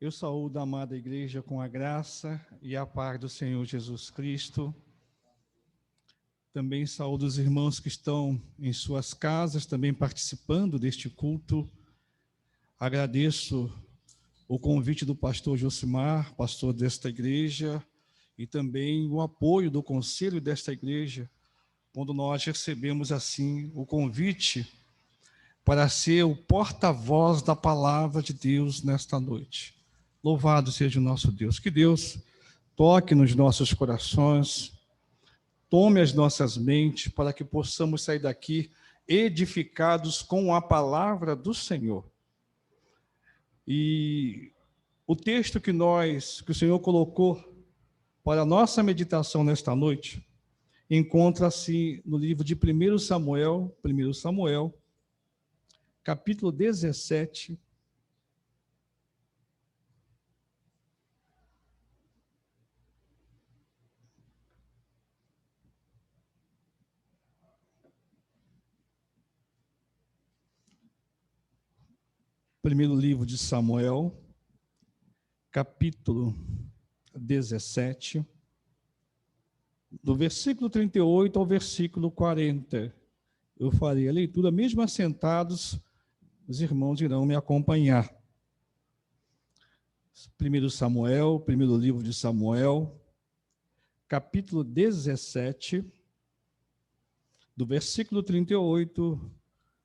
Eu saúdo a amada igreja com a graça e a paz do Senhor Jesus Cristo. Também saúdo os irmãos que estão em suas casas, também participando deste culto. Agradeço o convite do pastor Josimar, pastor desta igreja, e também o apoio do conselho desta igreja, quando nós recebemos assim o convite para ser o porta-voz da palavra de Deus nesta noite. Louvado seja o nosso Deus. Que Deus toque nos nossos corações, tome as nossas mentes, para que possamos sair daqui edificados com a palavra do Senhor. E o texto que o Senhor colocou para a nossa meditação nesta noite, encontra-se no livro de 1 Samuel, capítulo 17, primeiro livro de Samuel, capítulo 17, do versículo 38 ao versículo 40. Eu farei a leitura, mesmo assentados, os irmãos irão me acompanhar. Primeiro livro de Samuel, capítulo 17, do versículo 38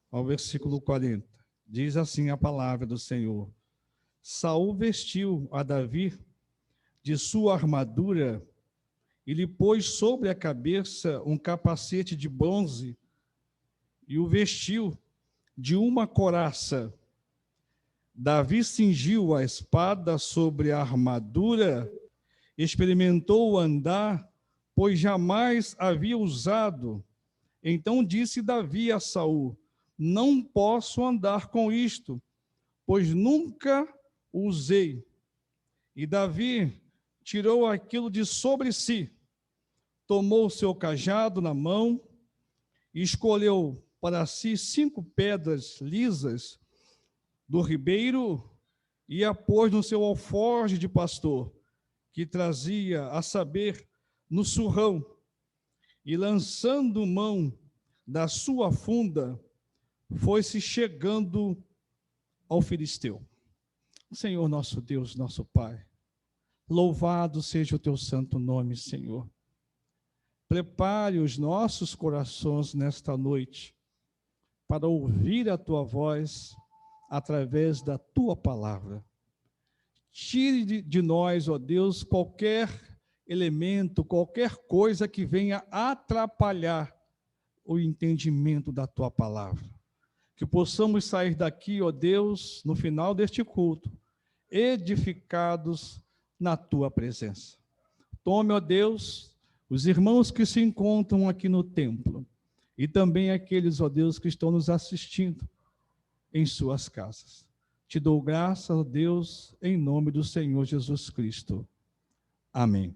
ao versículo 40. Diz assim a palavra do Senhor: Saul vestiu a Davi de sua armadura e lhe pôs sobre a cabeça um capacete de bronze e o vestiu de uma couraça. Davi cingiu a espada sobre a armadura, experimentou andar, pois jamais havia usado. Então disse Davi a Saul: Não posso andar com isto, pois nunca usei. E Davi tirou aquilo de sobre si, tomou o seu cajado na mão, e escolheu para si 5 pedras lisas do ribeiro e a pôs no seu alforje de pastor, que trazia, a saber, no surrão, e lançando mão da sua funda, foi-se chegando ao filisteu. Senhor nosso Deus, nosso Pai, louvado seja o teu santo nome, Senhor. Prepare os nossos corações nesta noite para ouvir a tua voz através da tua palavra. Tire de nós, ó Deus, qualquer elemento, qualquer coisa que venha atrapalhar o entendimento da tua palavra. Que possamos sair daqui, ó Deus, no final deste culto, edificados na tua presença. Tome, ó Deus, os irmãos que se encontram aqui no templo e também aqueles, ó Deus, que estão nos assistindo em suas casas. Te dou graças, ó Deus, em nome do Senhor Jesus Cristo. Amém.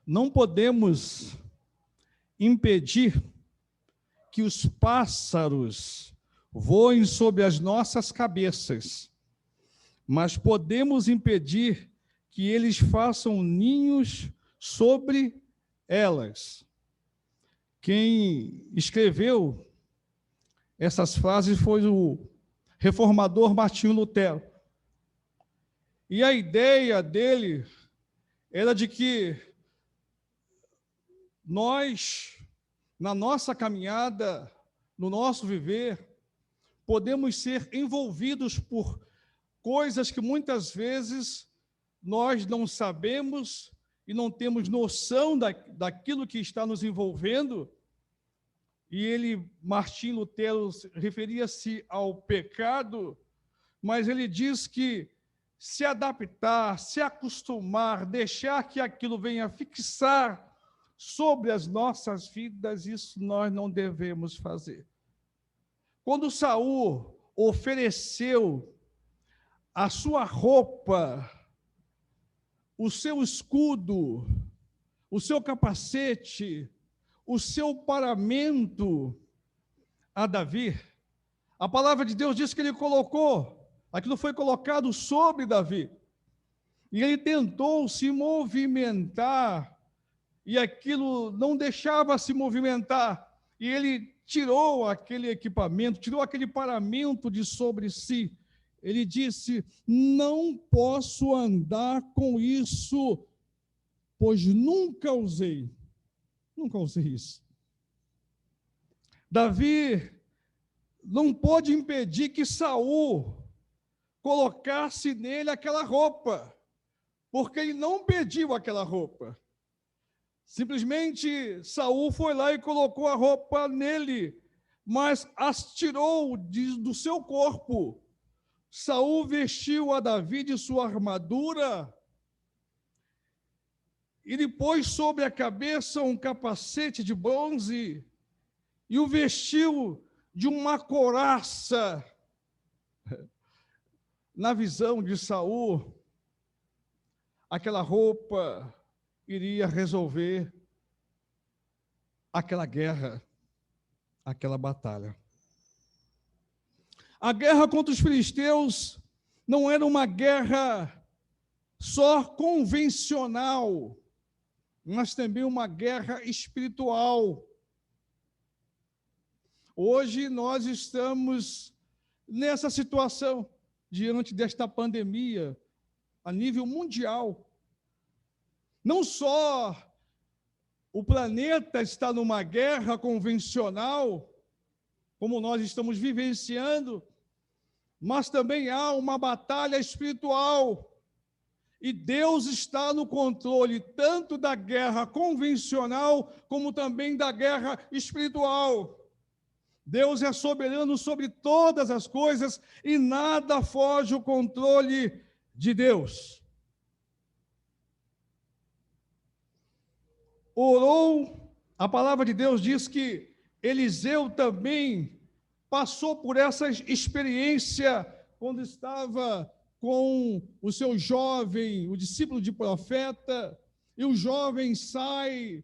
Não podemos impedir que os pássaros voem sobre as nossas cabeças, mas podemos impedir que eles façam ninhos sobre elas. Quem escreveu essas frases foi o reformador Martinho Lutero. E a ideia dele era de que nós, na nossa caminhada, no nosso viver, podemos ser envolvidos por coisas que muitas vezes nós não sabemos e não temos noção daquilo que está nos envolvendo. E Martim Lutero, referia-se ao pecado, mas ele diz que se adaptar, se acostumar, deixar que aquilo venha fixar sobre as nossas vidas, isso nós não devemos fazer. Quando Saul ofereceu a sua roupa, o seu escudo, o seu capacete, o seu paramento a Davi, a palavra de Deus diz que ele colocou aquilo foi colocado sobre Davi. E ele tentou se movimentar, e aquilo não deixava se movimentar. E ele tirou aquele equipamento, tirou aquele paramento de sobre si. Ele disse: não posso andar com isso, pois nunca usei isso. Davi não pôde impedir que Saul colocasse nele aquela roupa, porque ele não pediu aquela roupa. Simplesmente Saul foi lá e colocou a roupa nele, mas as tirou do seu corpo. Saul vestiu a Davi de sua armadura e lhe pôs sobre a cabeça um capacete de bronze e o vestiu de uma couraça. Na visão de Saul, aquela roupa iria resolver aquela guerra, aquela batalha. A guerra contra os filisteus não era uma guerra só convencional, mas também uma guerra espiritual. Hoje nós estamos nessa situação, diante desta pandemia, a nível mundial. Não só o planeta está numa guerra convencional, como nós estamos vivenciando, mas também há uma batalha espiritual. E Deus está no controle tanto da guerra convencional, como também da guerra espiritual. Deus é soberano sobre todas as coisas e nada foge ao controle de Deus. Orou, a palavra de Deus diz que Eliseu também passou por essa experiência quando estava com o seu jovem, o discípulo de profeta, e o jovem sai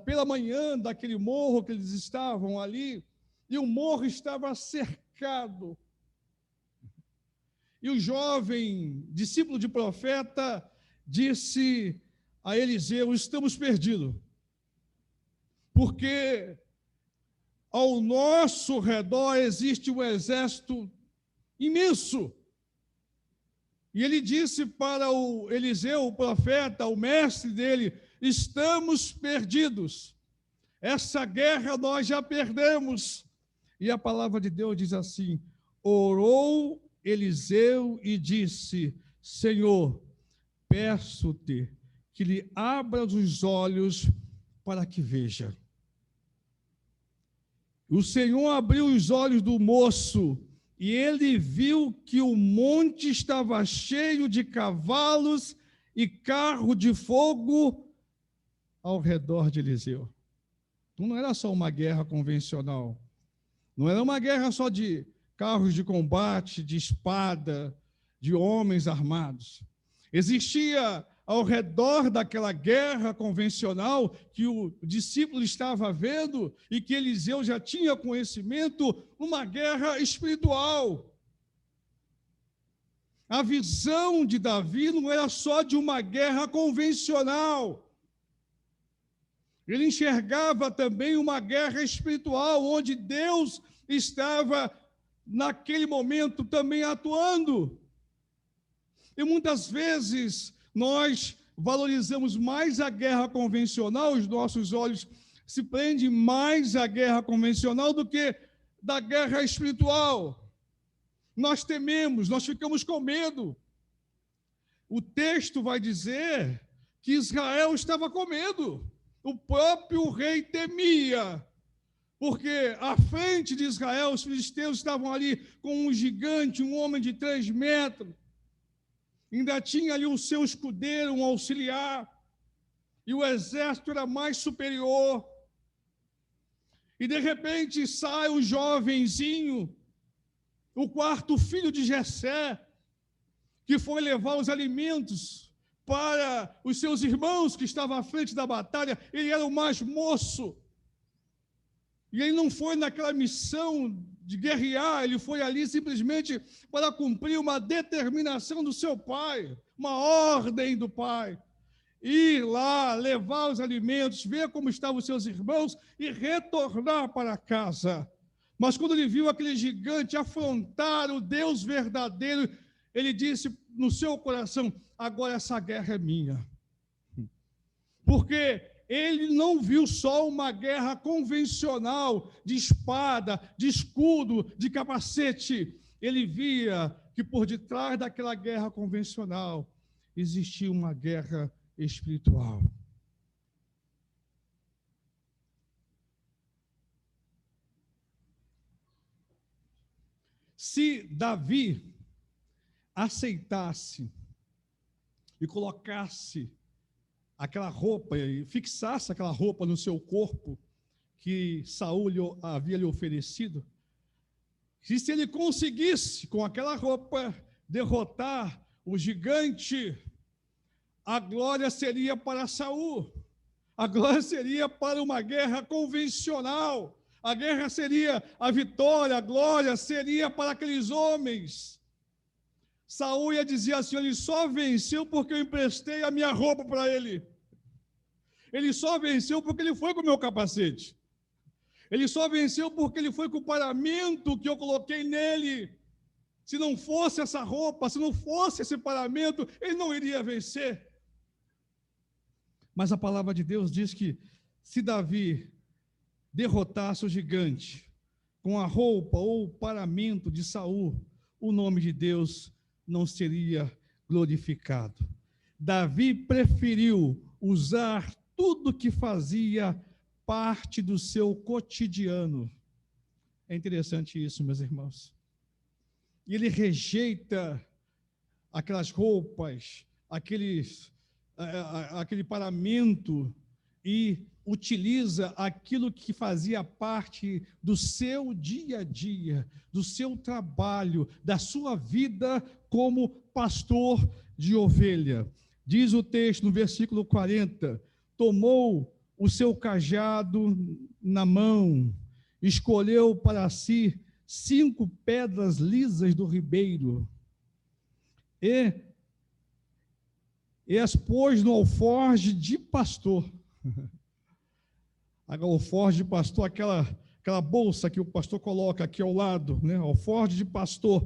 pela manhã daquele morro que eles estavam ali, e o morro estava cercado. E o jovem discípulo de profeta disse a Eliseu: estamos perdidos, porque ao nosso redor existe um exército imenso. E ele disse para o Eliseu, o profeta, o mestre dele: estamos perdidos, essa guerra nós já perdemos. E a palavra de Deus diz assim: orou Eliseu e disse: Senhor, peço-te que lhe abras os olhos para que veja. O Senhor abriu os olhos do moço e ele viu que o monte estava cheio de cavalos e carro de fogo ao redor de Eliseu. Então não era só uma guerra convencional, não era uma guerra só de carros de combate, de espada, de homens armados. Existia ao redor daquela guerra convencional que o discípulo estava vendo e que Eliseu já tinha conhecimento, uma guerra espiritual. A visão de Davi não era só de uma guerra convencional. Ele enxergava também uma guerra espiritual, onde Deus estava, naquele momento, também atuando. E muitas vezes nós valorizamos mais a guerra convencional, os nossos olhos se prendem mais à guerra convencional do que da guerra espiritual. Nós tememos, nós ficamos com medo. O texto vai dizer que Israel estava com medo. O próprio rei temia, porque à frente de Israel, os filisteus estavam ali com um gigante, um homem de 3 metros. Ainda tinha ali o seu escudeiro, um auxiliar, e o exército era mais superior. E de repente sai o jovenzinho, o 4º filho de Jessé, que foi levar os alimentos para os seus irmãos que estavam à frente da batalha. Ele era o mais moço. E ele não foi naquela missão de guerrear, ele foi ali simplesmente para cumprir uma determinação do seu pai, uma ordem do pai. Ir lá, levar os alimentos, ver como estavam os seus irmãos e retornar para casa. Mas quando ele viu aquele gigante afrontar o Deus verdadeiro, ele disse no seu coração: agora essa guerra é minha. Porque ele não viu só uma guerra convencional de espada, de escudo, de capacete. Ele via que por detrás daquela guerra convencional existia uma guerra espiritual. Se Davi aceitasse e colocasse aquela roupa e fixasse aquela roupa no seu corpo que Saul havia lhe oferecido, e se ele conseguisse com aquela roupa derrotar o gigante, a glória seria para Saul, a glória seria para uma guerra convencional, a guerra seria a vitória, a glória seria para aqueles homens. Saul ia dizer assim: ele só venceu porque eu emprestei a minha roupa para ele. Ele só venceu porque ele foi com o meu capacete. Ele só venceu porque ele foi com o paramento que eu coloquei nele. Se não fosse essa roupa, se não fosse esse paramento, ele não iria vencer. Mas a palavra de Deus diz que se Davi derrotasse o gigante com a roupa ou o paramento de Saul, o nome de Deus não seria glorificado. Davi preferiu usar tudo que fazia parte do seu cotidiano. É interessante isso, meus irmãos. E ele rejeita aquelas roupas, aquele paramento e utiliza aquilo que fazia parte do seu dia a dia, do seu trabalho, da sua vida como pastor de ovelha. Diz o texto no versículo 40, tomou o seu cajado na mão, escolheu para si 5 pedras lisas do ribeiro e as pôs no alforje de pastor. O alforje de pastor, aquela bolsa que o pastor coloca aqui ao lado, né? Alforje de pastor,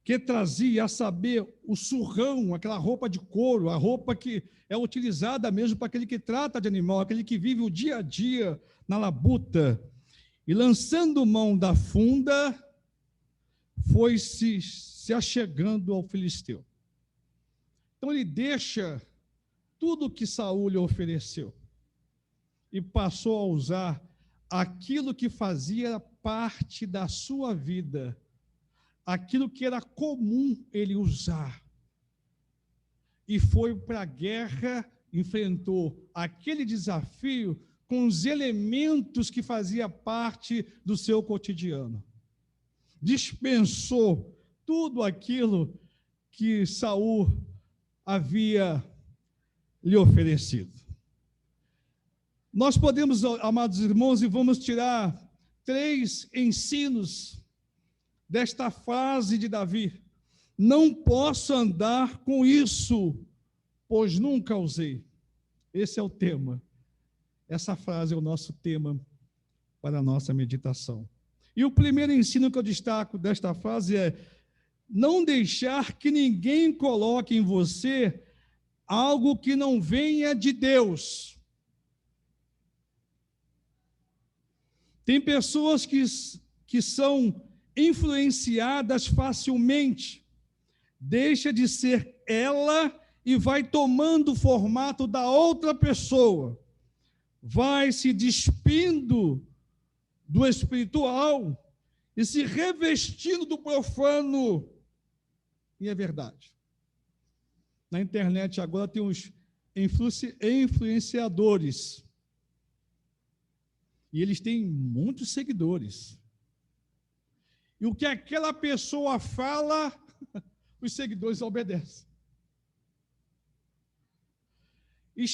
que trazia, a saber, o surrão, aquela roupa de couro, a roupa que é utilizada mesmo para aquele que trata de animal, aquele que vive o dia a dia na labuta. E lançando mão da funda, foi se achegando ao filisteu. Então ele deixa tudo que Saul lhe ofereceu e passou a usar aquilo que fazia parte da sua vida, aquilo que era comum ele usar. E foi para a guerra, enfrentou aquele desafio com os elementos que fazia parte do seu cotidiano. Dispensou tudo aquilo que Saul havia lhe oferecido. Nós podemos, amados irmãos, e vamos tirar 3 ensinos desta frase de Davi: não posso andar com isso, pois nunca usei. Esse é o tema. Essa frase é o nosso tema para a nossa meditação. E o primeiro ensino que eu destaco desta frase é: não deixar que ninguém coloque em você algo que não venha de Deus. Tem pessoas que são influenciadas facilmente, deixa de ser ela e vai tomando o formato da outra pessoa, vai se despindo do espiritual e se revestindo do profano. E é verdade. Na internet agora tem uns influenciadores, e eles têm muitos seguidores. E o que aquela pessoa fala, os seguidores obedecem. E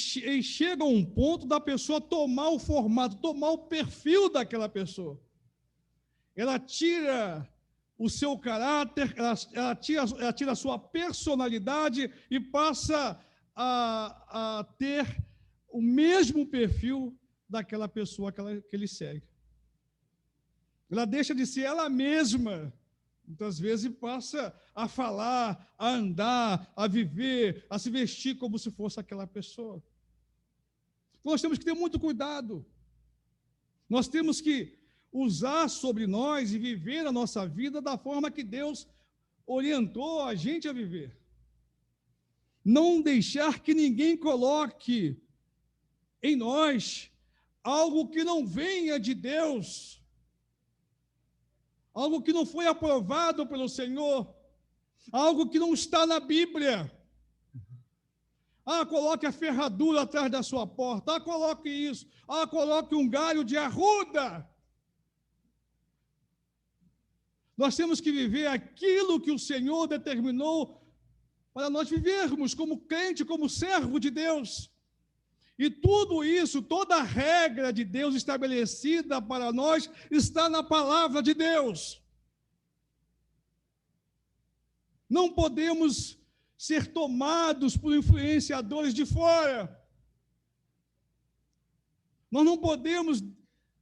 chega a um ponto da pessoa tomar o formato, tomar o perfil daquela pessoa. ela tira o seu caráter, ela tira a sua personalidade e passa a ter o mesmo perfil daquela pessoa que ele segue. Ela deixa de ser ela mesma, muitas vezes passa a falar, a andar, a viver, a se vestir como se fosse aquela pessoa. Nós temos que ter muito cuidado. Nós temos que usar sobre nós e viver a nossa vida da forma que Deus orientou a gente a viver. Não deixar que ninguém coloque em nós algo que não venha de Deus, algo que não foi aprovado pelo Senhor, algo que não está na Bíblia. Coloque a ferradura atrás da sua porta. Coloque isso. Coloque um galho de arruda. Nós temos que viver aquilo que o Senhor determinou para nós vivermos como crente, como servo de Deus. E tudo isso, toda a regra de Deus estabelecida para nós, está na palavra de Deus. Não podemos ser tomados por influenciadores de fora. Nós não podemos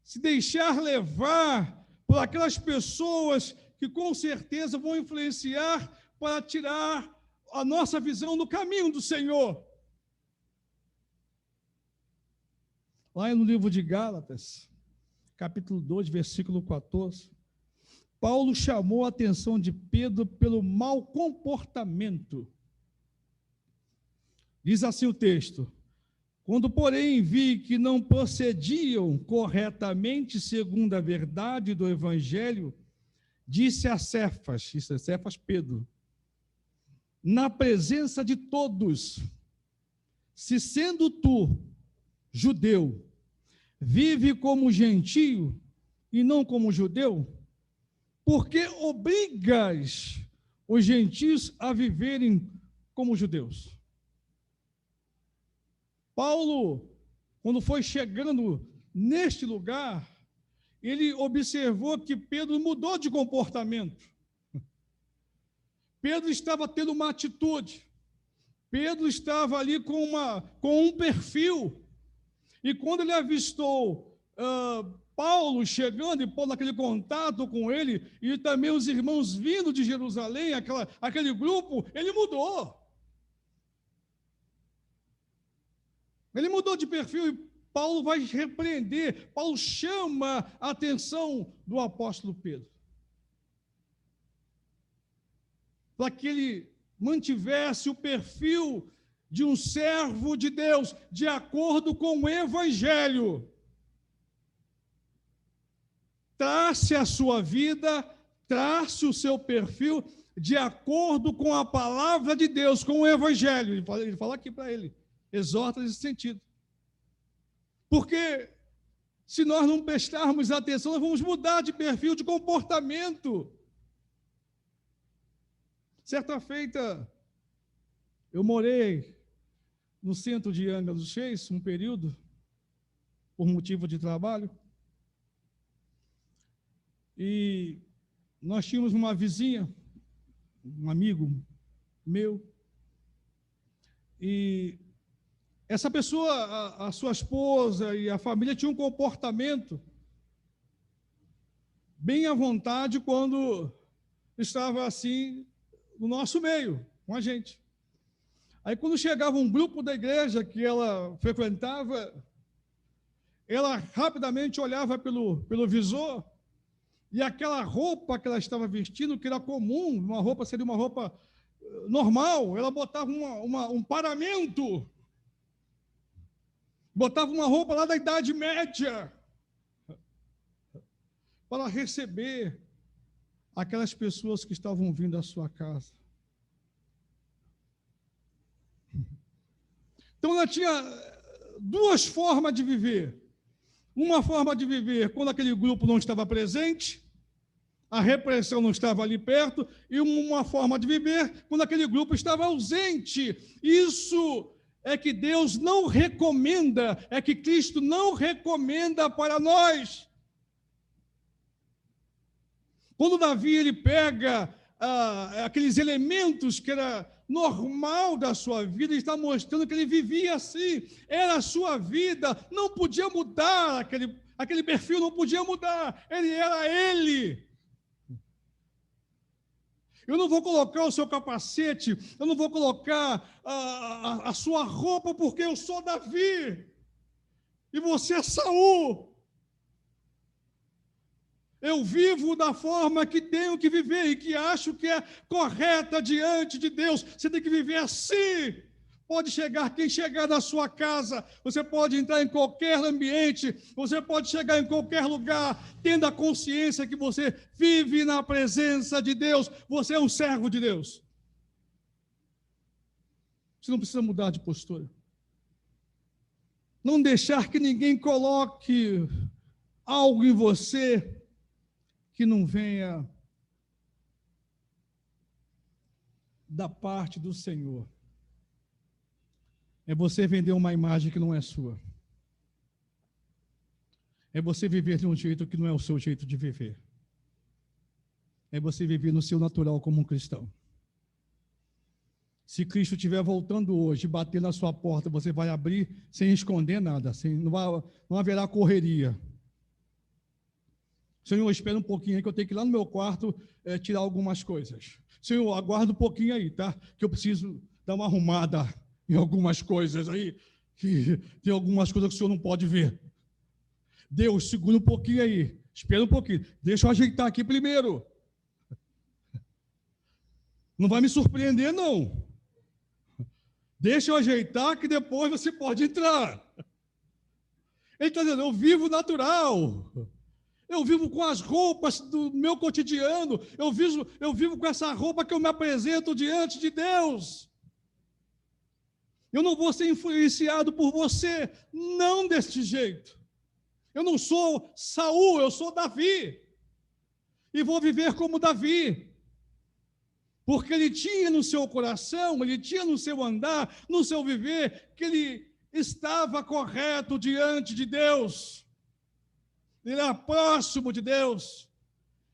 se deixar levar por aquelas pessoas que com certeza vão influenciar para tirar a nossa visão do caminho do Senhor. Lá no livro de Gálatas, capítulo 2, versículo 14, Paulo chamou a atenção de Pedro pelo mau comportamento. Diz assim o texto: quando, porém, vi que não procediam corretamente segundo a verdade do Evangelho, disse a Cefas, isso é Cefas Pedro, na presença de todos: se sendo tu judeu, vive como gentio e não como judeu, por que obrigas os gentios a viverem como judeus? Paulo, quando foi chegando neste lugar, ele observou que Pedro mudou de comportamento. Pedro estava tendo uma atitude. Pedro estava ali com um perfil. E quando ele avistou Paulo chegando e Paulo naquele contato com ele, e também os irmãos vindo de Jerusalém, aquele grupo, ele mudou. Ele mudou de perfil e Paulo vai repreender. Paulo chama a atenção do apóstolo Pedro, para que ele mantivesse o perfil de um servo de Deus, de acordo com o Evangelho. Trace a sua vida, trace o seu perfil de acordo com a palavra de Deus, com o Evangelho. Ele fala aqui para ele, exorta nesse sentido. Porque se nós não prestarmos atenção, nós vamos mudar de perfil, de comportamento. Certa feita, eu morei no centro de Angra dos Reis, um período, por motivo de trabalho, e nós tínhamos uma vizinha, um amigo meu, e essa pessoa, a sua esposa e a família tinham um comportamento bem à vontade quando estava assim no nosso meio, com a gente. Aí quando chegava um grupo da igreja que ela frequentava, ela rapidamente olhava pelo visor e aquela roupa que ela estava vestindo, que era comum, seria uma roupa normal, ela botava um paramento, botava uma roupa lá da Idade Média, para receber aquelas pessoas que estavam vindo à sua casa. Então, ela tinha duas formas de viver. Uma forma de viver quando aquele grupo não estava presente, a repressão não estava ali perto, e uma forma de viver quando aquele grupo estava ausente. Isso é que Deus não recomenda, é que Cristo não recomenda para nós. Quando Davi ele pega aqueles elementos que era normal da sua vida, ele está mostrando que ele vivia assim, era a sua vida, não podia mudar, aquele perfil não podia mudar, ele era ele. Eu não vou colocar o seu capacete, eu não vou colocar a sua roupa, porque eu sou Davi, e você é Saul. Eu vivo da forma que tenho que viver e que acho que é correta diante de Deus. Você tem que viver assim. Pode chegar quem chegar na sua casa, você pode entrar em qualquer ambiente, você pode chegar em qualquer lugar, tendo a consciência que você vive na presença de Deus, você é um servo de Deus. Você não precisa mudar de postura. Não deixar que ninguém coloque algo em você que não venha da parte do Senhor. É você vender uma imagem que não é sua. É você viver de um jeito que não é o seu jeito de viver. É você viver no seu natural como um cristão. Se Cristo estiver voltando hoje e bater na sua porta, você vai abrir sem esconder nada, não haverá correria. Senhor, espera um pouquinho aí que eu tenho que ir lá no meu quarto tirar algumas coisas. Senhor, aguarda um pouquinho aí, tá? Que eu preciso dar uma arrumada em algumas coisas aí, que tem algumas coisas que o Senhor não pode ver. Deus, segura um pouquinho aí, espera um pouquinho, deixa eu ajeitar aqui primeiro. Não vai me surpreender, não. Deixa eu ajeitar que depois você pode entrar. Ele está dizendo, eu vivo natural. Eu vivo com as roupas do meu cotidiano, eu vivo com essa roupa que eu me apresento diante de Deus. Eu não vou ser influenciado por você, não deste jeito. Eu não sou Saul, eu sou Davi. E vou viver como Davi. Porque ele tinha no seu coração, ele tinha no seu andar, no seu viver, que ele estava correto diante de Deus. Ele era próximo de Deus.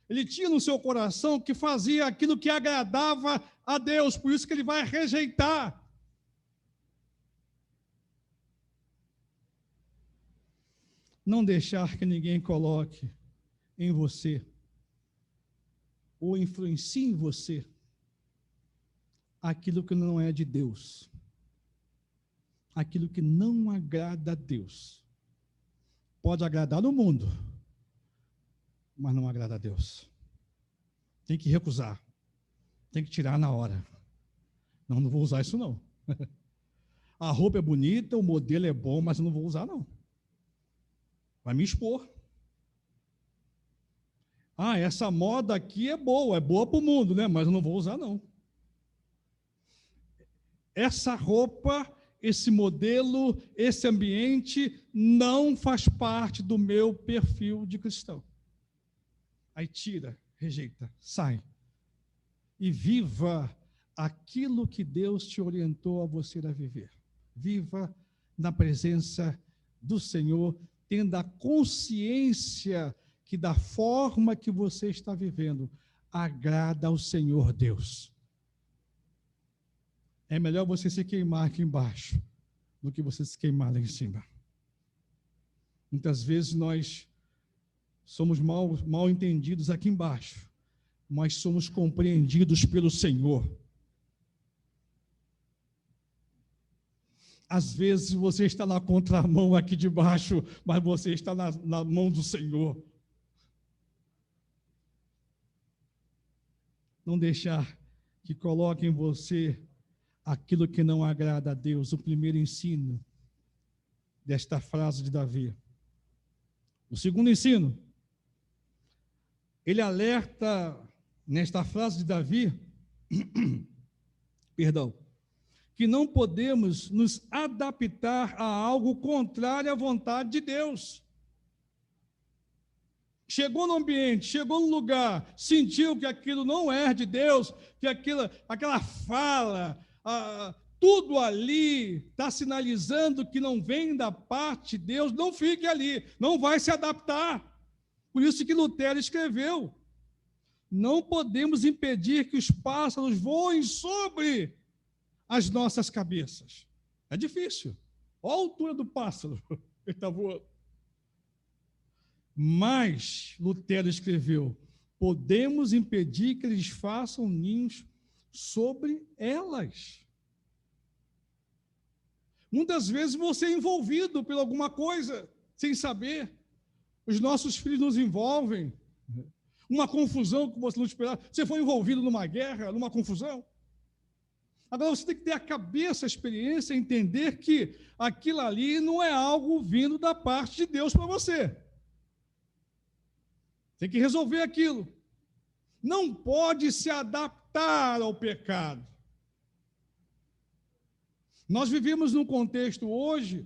Ele tinha no seu coração que fazia aquilo que agradava a Deus, por isso que ele vai rejeitar. Não deixar que ninguém coloque em você, ou influencie em você, aquilo que não é de Deus, aquilo que não agrada a Deus. Pode agradar no mundo, mas não agrada a Deus. Tem que recusar, tem que tirar na hora. Não vou usar isso não. A roupa é bonita, o modelo é bom, mas eu não vou usar não. Vai me expor. Essa moda aqui é boa para o mundo, né? Mas eu não vou usar não. Essa roupa, esse modelo, esse ambiente não faz parte do meu perfil de cristão. Aí tira, rejeita, sai. E viva aquilo que Deus te orientou a você a viver. Viva na presença do Senhor, tendo a consciência que da forma que você está vivendo, agrada ao Senhor Deus. É melhor você se queimar aqui embaixo do que você se queimar lá em cima. Muitas vezes nós somos mal entendidos aqui embaixo, mas somos compreendidos pelo Senhor. Às vezes você está na contramão aqui de baixo, mas você está na mão do Senhor. Não deixar que coloque em você aquilo que não agrada a Deus. O primeiro ensino desta frase de Davi. O segundo ensino, ele alerta nesta frase de Davi, que não podemos nos adaptar a algo contrário à vontade de Deus. Chegou no ambiente, chegou no lugar, sentiu que aquilo não é de Deus, que aquela fala, tudo ali está sinalizando que não vem da parte de Deus, não fique ali, não vai se adaptar. Por isso que Lutero escreveu, Não podemos impedir que os pássaros voem sobre as nossas cabeças. É difícil. Olha a altura do pássaro. Ele está voando. Mas, Lutero escreveu, podemos impedir que eles façam ninhos sobre elas. Muitas vezes você é envolvido por alguma coisa, sem saber. Os nossos filhos nos envolvem. Uma confusão que você não esperava. Você foi envolvido numa guerra, numa confusão. Agora você tem que ter a cabeça, a experiência, entender que aquilo ali não é algo vindo da parte de Deus para você. Tem que resolver aquilo. Não pode se adaptar ao pecado. Nós vivemos num contexto hoje,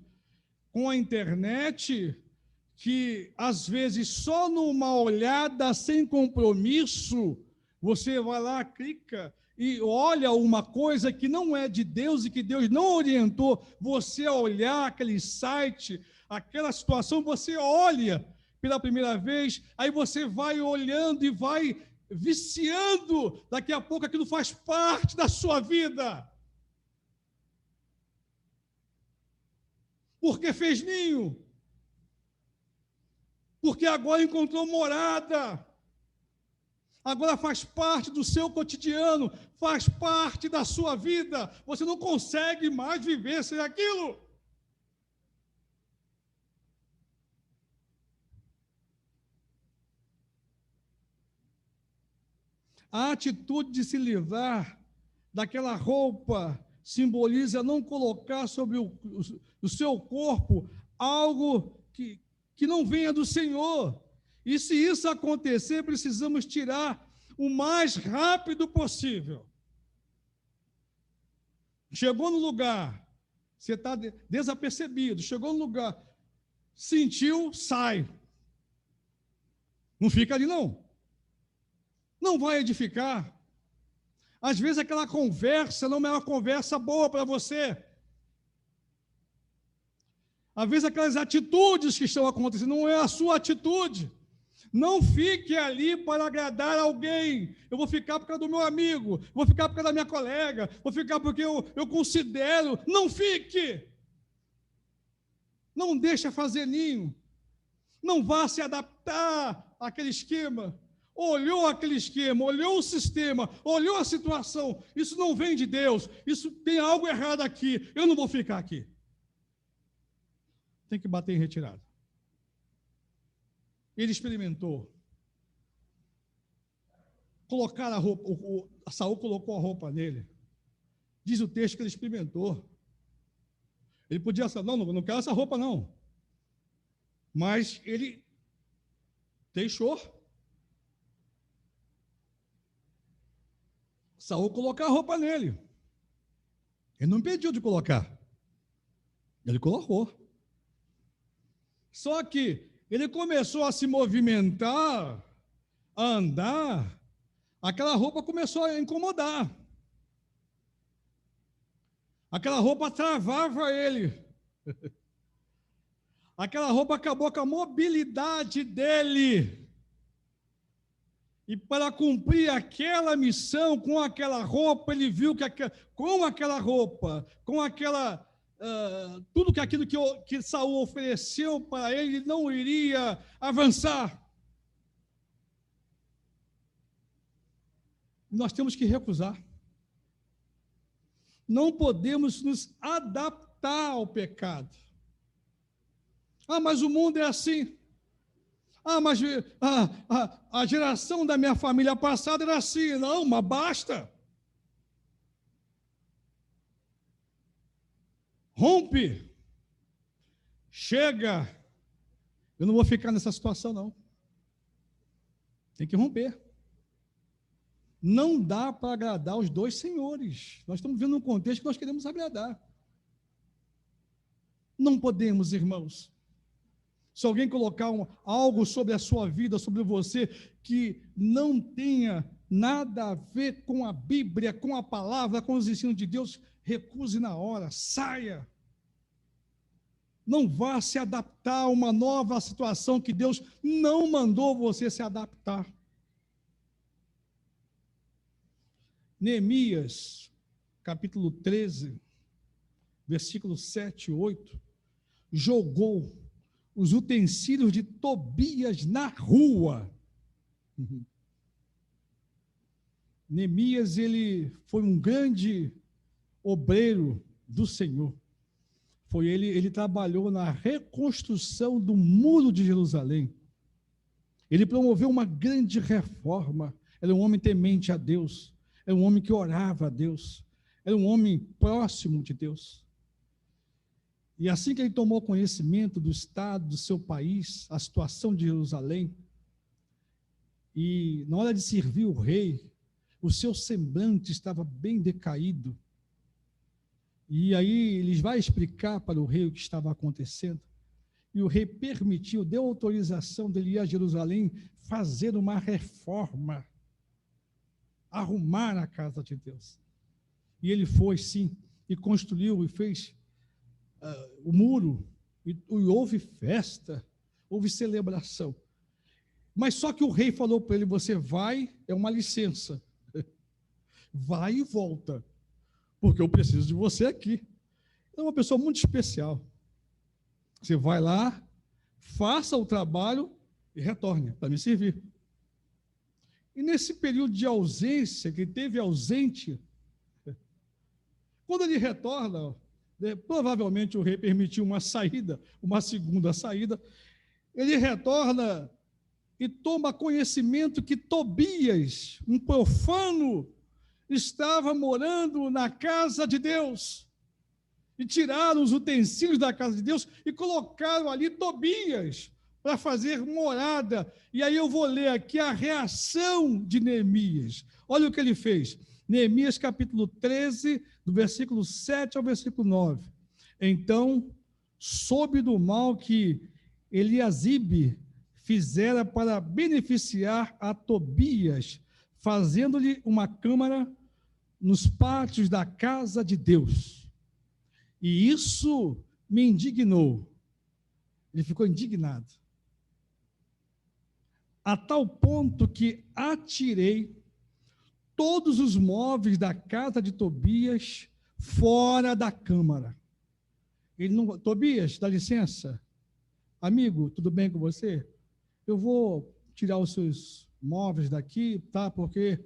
com a internet, que às vezes só numa olhada sem compromisso, você vai lá, clica e olha uma coisa que não é de Deus e que Deus não orientou você a olhar aquele site, aquela situação, você olha pela primeira vez, aí você vai olhando e vai viciando, daqui a pouco aquilo faz parte da sua vida. Porque fez ninho. Porque agora encontrou morada. Agora faz parte do seu cotidiano, faz parte da sua vida. Você não consegue mais viver sem aquilo. A atitude de se livrar daquela roupa simboliza não colocar sobre o seu corpo algo que não venha do Senhor. E se isso acontecer, precisamos tirar o mais rápido possível. Chegou no lugar, você está desapercebido, chegou no lugar, sentiu, sai. Não fica ali, não. Não vai edificar. Às vezes aquela conversa não é uma conversa boa para você. Às vezes aquelas atitudes que estão acontecendo não é a sua atitude. Não fique ali para agradar alguém. Eu vou ficar por causa do meu amigo, vou ficar por causa da minha colega, vou ficar porque eu considero. Não fique. Não deixe fazer ninho. Não vá se adaptar àquele esquema. Olhou aquele esquema, olhou o sistema, olhou a situação. Isso não vem de Deus. Isso tem algo errado aqui. Eu não vou ficar aqui. Tem que bater em retirada. Ele experimentou. Colocar a roupa, Saul colocou a roupa nele. Diz o texto que ele experimentou. Ele podia falar, não quero essa roupa não. Mas ele deixou. Saul colocar a roupa nele. Ele não impediu de colocar. Ele colocou. Só que ele começou a se movimentar, a andar, aquela roupa começou a incomodar. Aquela roupa travava ele. Aquela roupa acabou com a mobilidade dele. E para cumprir aquela missão, com aquela roupa, ele viu que com aquela roupa, com aquela... tudo que aquilo que Saul ofereceu para ele, ele não iria avançar. Nós temos que recusar. Não podemos nos adaptar ao pecado. Ah, mas o mundo é assim. Ah, mas a geração da minha família passada era assim. Não, mas basta. Rompe. Chega. Eu não vou ficar nessa situação, não. Tem que romper. Não dá para agradar os dois senhores. Nós estamos vivendo um contexto que nós queremos agradar. Não podemos, irmãos. Se alguém colocar algo sobre a sua vida, sobre você, que não tenha nada a ver com a Bíblia, com a palavra, com os ensinos de Deus, recuse na hora, saia. Não vá se adaptar a uma nova situação que Deus não mandou você se adaptar. Neemias, capítulo 13, versículos 7 e 8, jogou os utensílios de Tobias na rua. Neemias, ele foi um grande obreiro do Senhor. Ele trabalhou na reconstrução do muro de Jerusalém. Ele promoveu uma grande reforma. Era um homem temente a Deus. Era um homem que orava a Deus. Era um homem próximo de Deus. E assim que ele tomou conhecimento do estado do seu país, a situação de Jerusalém, e na hora de servir o rei, o seu semblante estava bem decaído. E aí ele vai explicar para o rei o que estava acontecendo. E o rei permitiu, deu autorização dele ir a Jerusalém fazer uma reforma, arrumar a casa de Deus. E ele foi, sim, e construiu e fez o muro, e houve festa, houve celebração. Mas só que o rei falou para ele: você vai, é uma licença, vai e volta, porque eu preciso de você aqui. É uma pessoa muito especial. Você vai lá, faça o trabalho e retorne para me servir. E nesse período de ausência, que ele teve ausente, quando ele retorna, provavelmente o rei permitiu uma saída, uma segunda saída, ele retorna e toma conhecimento que Tobias, um profano, estava morando na casa de Deus. E tiraram os utensílios da casa de Deus e colocaram ali Tobias para fazer morada. E aí eu vou ler aqui a reação de Neemias. Olha o que ele fez. Neemias capítulo 13, do versículo 7 ao versículo 9. Então, soube do mal que Eliasibe fizera para beneficiar a Tobias, fazendo-lhe uma câmara nos pátios da casa de Deus. E isso me indignou. Ele ficou indignado. A tal ponto que atirei todos os móveis da casa de Tobias fora da câmara. Tobias, dá licença. Amigo, tudo bem com você? Eu vou tirar os seus móveis daqui, tá? Porque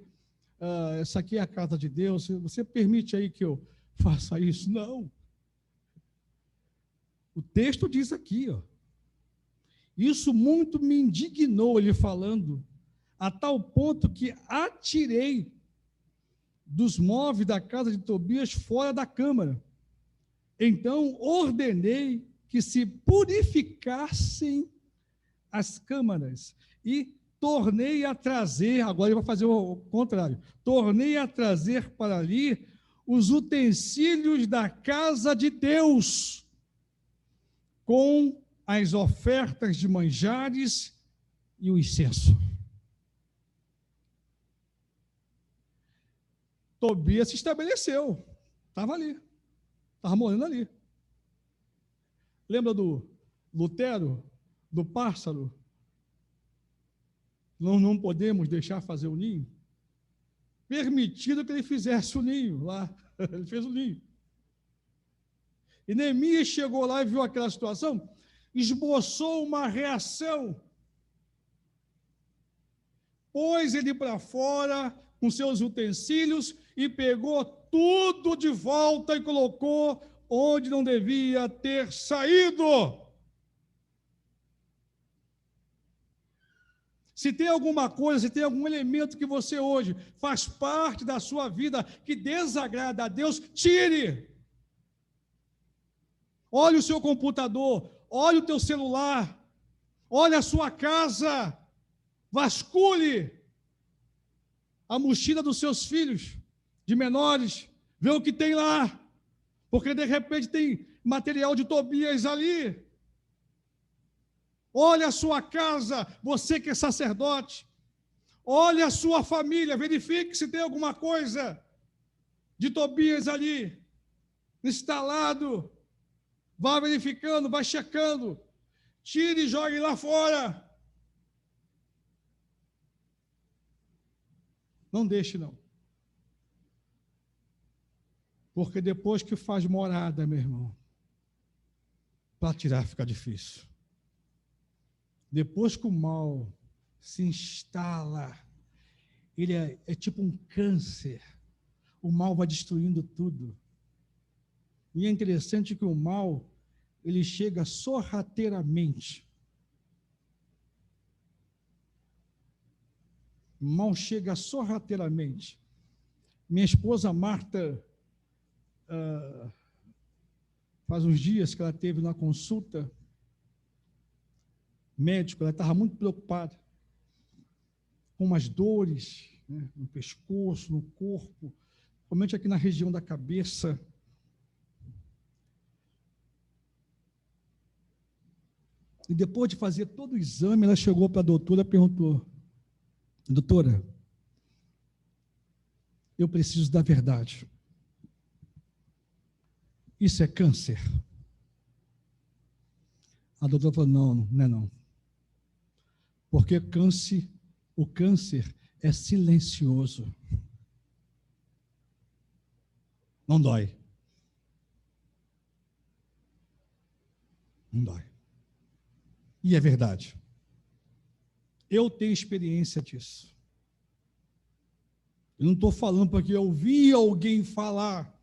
essa aqui é a casa de Deus. Você permite aí que eu faça isso? Não. O texto diz aqui, ó. Isso muito me indignou, ele falando, a tal ponto que atirei dos móveis da casa de Tobias fora da câmara. Então ordenei que se purificassem as câmaras e tornei a trazer, agora ele vai fazer o contrário, tornei a trazer para ali os utensílios da casa de Deus, com as ofertas de manjares e o incenso. Tobias se estabeleceu, estava ali, estava morando ali. Lembra do Lutero, do pássaro? Não podemos deixar fazer o ninho. Permitido que ele fizesse o ninho lá, ele fez o ninho. E Neemias chegou lá e viu aquela situação, esboçou uma reação, pôs ele para fora com seus utensílios e pegou tudo de volta e colocou onde não devia ter saído. Se tem alguma coisa, se tem algum elemento que você hoje faz parte da sua vida que desagrada a Deus, tire. Olhe o seu computador, olhe o teu celular, olhe a sua casa, vasculhe a mochila dos seus filhos, de menores, vê o que tem lá, porque de repente tem material de Tobias ali. Olhe a sua casa, você que é sacerdote, olhe a sua família, verifique se tem alguma coisa de Tobias ali, instalado. Vá verificando, vá checando, tire e jogue lá fora. Não deixe, não. Porque depois que faz morada, meu irmão, para tirar fica difícil. Depois que o mal se instala, ele é tipo um câncer. O mal vai destruindo tudo. E é interessante que o mal, ele chega sorrateiramente. O mal chega sorrateiramente. Minha esposa Marta, faz uns dias que ela teve na consulta médica, ela estava muito preocupada com umas dores, né, no pescoço, no corpo, principalmente aqui na região da cabeça. E depois de fazer todo o exame, ela chegou para a doutora e perguntou: doutora, eu preciso da verdade. Isso é câncer? A doutora falou: não, não é não. Porque o câncer é silencioso. Não dói. Não dói. E é verdade. Eu tenho experiência disso. Eu não estou falando porque eu ouvi alguém falar.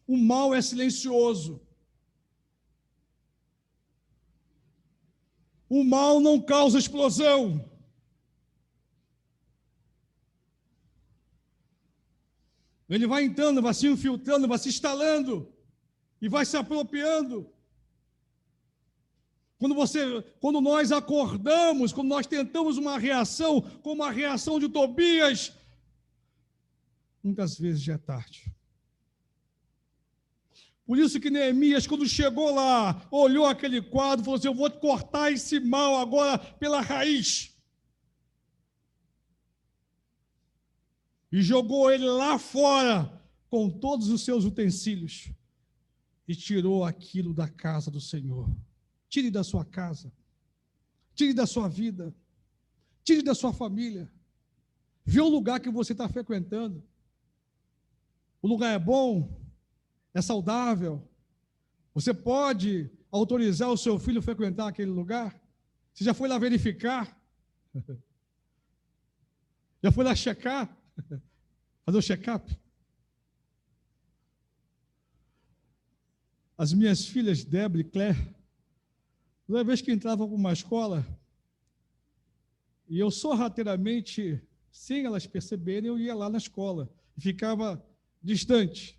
O mal é silencioso. O mal não causa explosão. Ele vai entrando, vai se infiltrando, vai se instalando e vai se apropriando. Quando nós acordamos, quando nós tentamos uma reação, como a reação de Tobias, muitas vezes já é tarde. Por isso que Neemias, quando chegou lá, olhou aquele quadro e falou assim: eu vou cortar esse mal agora pela raiz. E jogou ele lá fora com todos os seus utensílios e tirou aquilo da casa do Senhor. Tire da sua casa, tire da sua vida, tire da sua família. Vê o lugar que você está frequentando. O lugar é bom, é saudável. Você pode autorizar o seu filho a frequentar aquele lugar? Você já foi lá verificar? Já foi lá checar? Fazer o check-up? As minhas filhas, Débora e Claire, toda vez que entravam para uma escola, e eu sorrateiramente, sem elas perceberem, eu ia lá na escola, e ficava distante,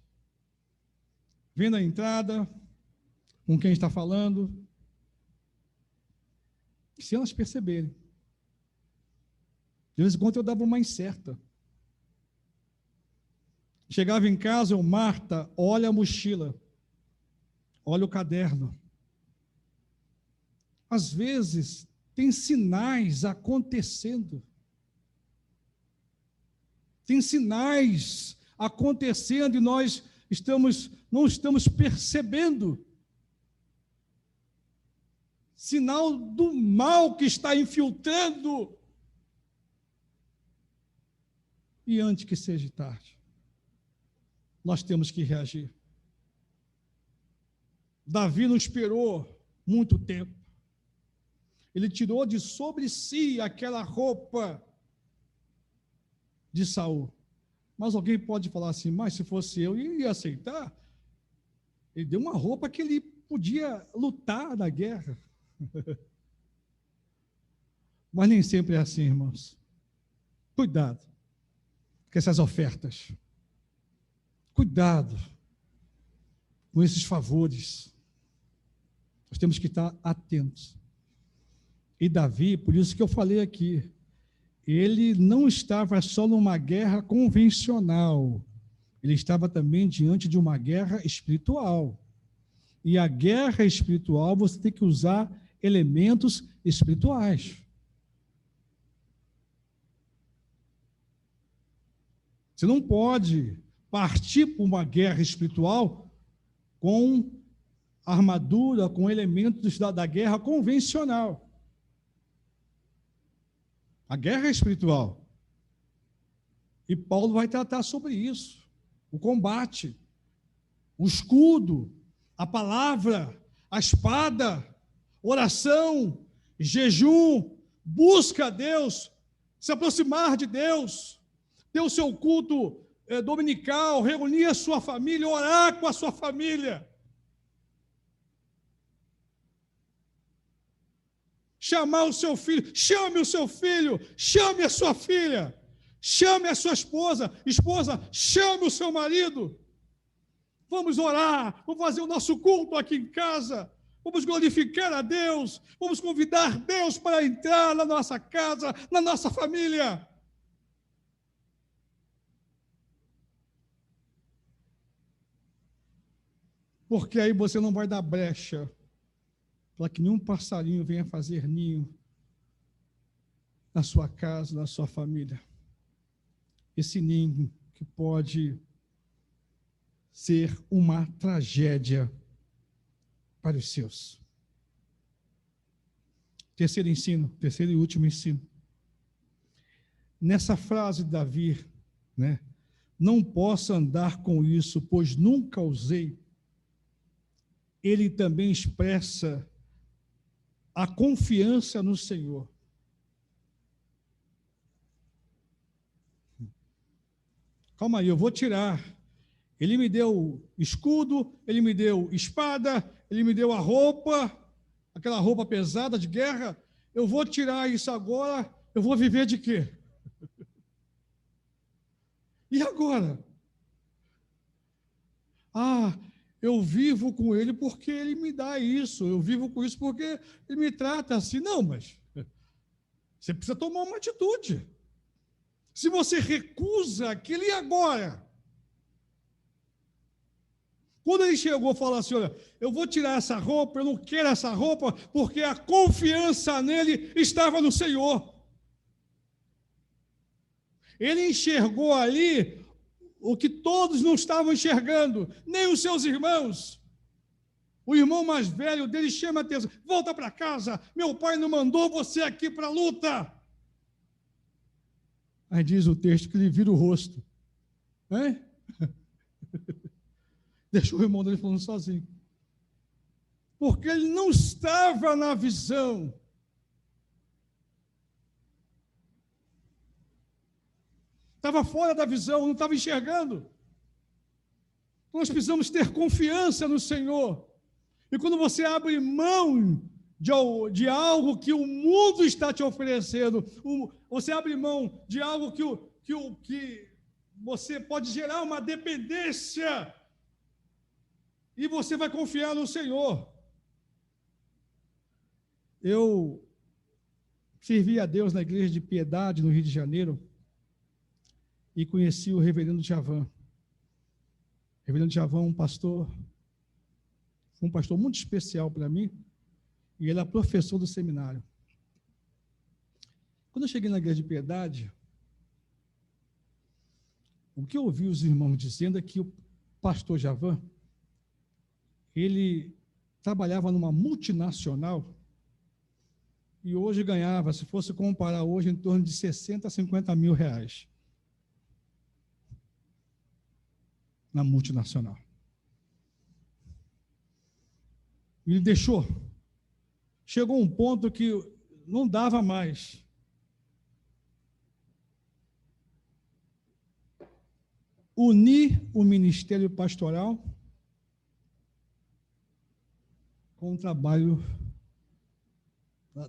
vendo a entrada, com quem está falando, sem elas perceberem. De vez em quando eu dava uma incerta. Chegava em casa, eu: Marta, olha a mochila, olha o caderno. Às vezes, tem sinais acontecendo. Tem sinais acontecendo e nós não estamos percebendo. Sinal do mal que está infiltrando. E antes que seja tarde, nós temos que reagir. Davi não esperou muito tempo. Ele tirou de sobre si aquela roupa de Saul. Mas alguém pode falar assim: mas se fosse eu ia aceitar? Ele deu uma roupa que ele podia lutar na guerra. Mas nem sempre é assim, irmãos. Cuidado com essas ofertas. Cuidado com esses favores. Nós temos que estar atentos. E Davi, por isso que eu falei aqui, ele não estava só numa guerra convencional, ele estava também diante de uma guerra espiritual. E a guerra espiritual, você tem que usar elementos espirituais. Você não pode partir para uma guerra espiritual com armadura, com elementos da guerra convencional. A guerra é espiritual. E Paulo vai tratar sobre isso, o combate, o escudo, a palavra, a espada, oração, jejum, busca a Deus, se aproximar de Deus, ter o seu culto dominical, reunir a sua família, orar com a sua família. Chamar o seu filho, chame o seu filho, chame a sua filha, chame a sua esposa, chame o seu marido. Vamos orar, vamos fazer o nosso culto aqui em casa, vamos glorificar a Deus, vamos convidar Deus para entrar na nossa casa, na nossa família. Porque aí você não vai dar brecha para que nenhum passarinho venha fazer ninho na sua casa, na sua família. Esse ninho que pode ser uma tragédia para os seus. Terceiro e último ensino. Nessa frase de Davi, não posso andar com isso, pois nunca usei, ele também expressa a confiança no Senhor. Calma aí, eu vou tirar. Ele me deu escudo, ele me deu espada, ele me deu a roupa, aquela roupa pesada de guerra. Eu vou tirar isso agora, eu vou viver de quê? E agora? Eu vivo com ele porque ele me dá isso, eu vivo com isso porque ele me trata assim. Não, mas você precisa tomar uma atitude. Se você recusa aquilo, e agora? Quando ele chegou e falou assim, olha, eu vou tirar essa roupa, eu não quero essa roupa, porque a confiança nele estava no Senhor. Ele enxergou ali o que todos não estavam enxergando, nem os seus irmãos. O irmão mais velho dele chama a atenção, volta para casa, meu pai não mandou você aqui para a luta. Aí diz o texto que ele vira o rosto. Deixou o irmão dele falando sozinho. Porque ele não estava na visão. Estava fora da visão, não estava enxergando. Nós precisamos ter confiança no Senhor. E quando você abre mão de algo que o mundo está te oferecendo, você abre mão de algo que você pode gerar uma dependência, e você vai confiar no Senhor. Eu servi a Deus na Igreja de Piedade, no Rio de Janeiro, e conheci o reverendo Djavan. O reverendo Djavan é um pastor muito especial para mim, e ele é professor do seminário. Quando eu cheguei na Igreja de Piedade, o que eu ouvi os irmãos dizendo é que o pastor Djavan, ele trabalhava numa multinacional e hoje ganhava, se fosse comparar hoje, em torno de 60 a 50 mil reais. Na multinacional. Ele deixou. Chegou um ponto que não dava mais. Unir o ministério pastoral com o trabalho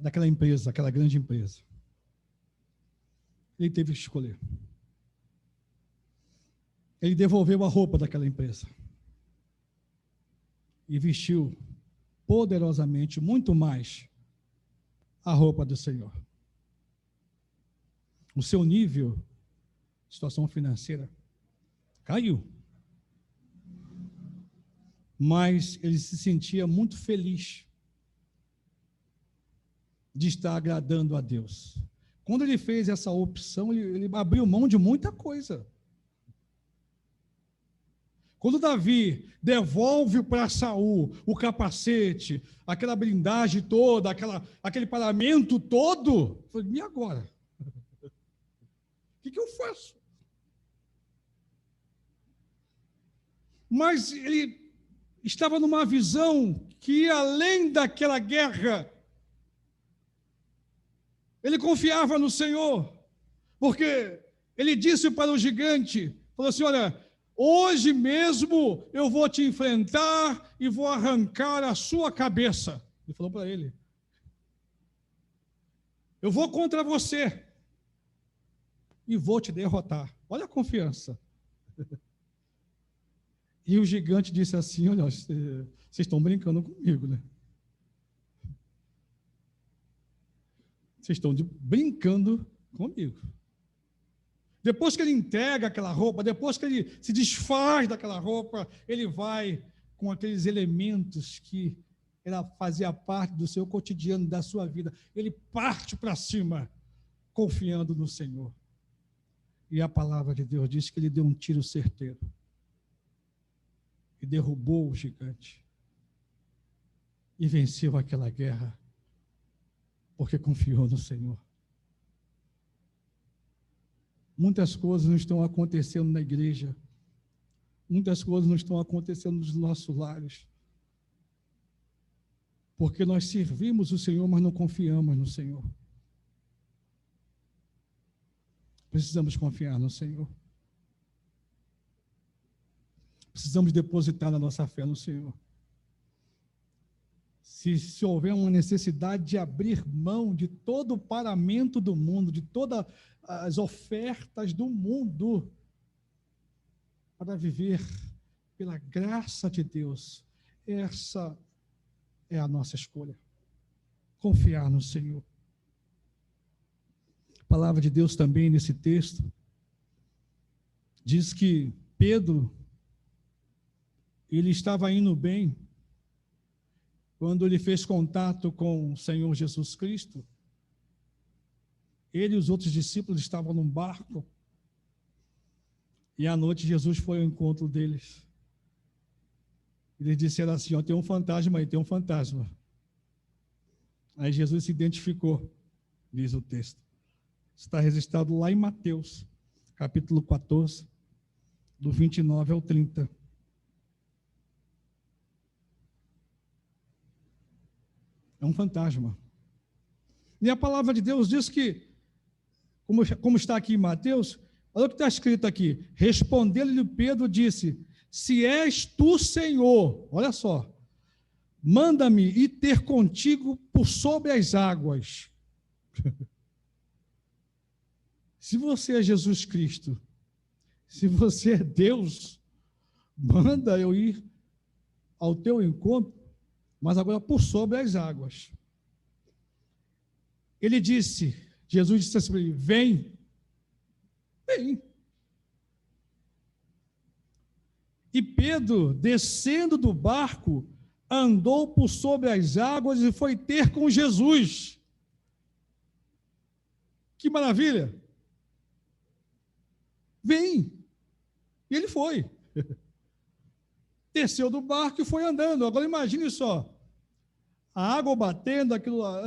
daquela empresa, aquela grande empresa. Ele teve que escolher. Ele devolveu a roupa daquela empresa e vestiu poderosamente, muito mais, a roupa do Senhor. O seu nível, situação financeira, caiu. Mas ele se sentia muito feliz de estar agradando a Deus. Quando ele fez essa opção, ele abriu mão de muita coisa. Quando Davi devolve para Saul o capacete, aquela blindagem toda, aquele paramento todo, eu falei, e agora? O que eu faço? mas ele estava numa visão que ia além daquela guerra. Ele confiava no Senhor, porque ele disse para o gigante, falou assim, olha, hoje mesmo eu vou te enfrentar e vou arrancar a sua cabeça. Ele falou para ele, eu vou contra você e vou te derrotar. Olha a confiança. E o gigante disse assim, olha, vocês estão brincando comigo, né? Vocês estão brincando comigo. Depois que ele entrega aquela roupa, depois que ele se desfaz daquela roupa, ele vai com aqueles elementos que ela fazia parte do seu cotidiano, da sua vida. Ele parte para cima, confiando no Senhor. E a palavra de Deus diz que ele deu um tiro certeiro e derrubou o gigante e venceu aquela guerra, porque confiou no Senhor. Muitas coisas não estão acontecendo na igreja, muitas coisas não estão acontecendo nos nossos lares, porque nós servimos o Senhor, mas não confiamos no Senhor. Precisamos confiar no Senhor. Precisamos depositar a nossa fé no Senhor. Se houver uma necessidade de abrir mão de todo o paramento do mundo, de todas as ofertas do mundo, para viver pela graça de Deus, essa é a nossa escolha. Confiar no Senhor. A palavra de Deus também nesse texto diz que Pedro, ele estava indo bem quando ele fez contato com o Senhor Jesus Cristo. Ele e os outros discípulos estavam num barco e à noite Jesus foi ao encontro deles. Eles disseram assim, ó, tem um fantasma aí, tem um fantasma. Aí Jesus se identificou, diz o texto. Está registrado lá em Mateus, capítulo 14, do 29 ao 30. É um fantasma. E a palavra de Deus diz que, como está aqui em Mateus, olha o que está escrito aqui. Respondendo-lhe Pedro, disse, se és tu, Senhor, olha só, manda-me ir ter contigo por sobre as águas. Se você é Jesus Cristo, se você é Deus, manda eu ir ao teu encontro, mas agora por sobre as águas. Ele disse, Jesus disse assim para ele, vem. E Pedro, descendo do barco, andou por sobre as águas e foi ter com Jesus. Que maravilha! Vem! E ele foi. Desceu do barco e foi andando. Agora imagine só, a água batendo, aquilo lá,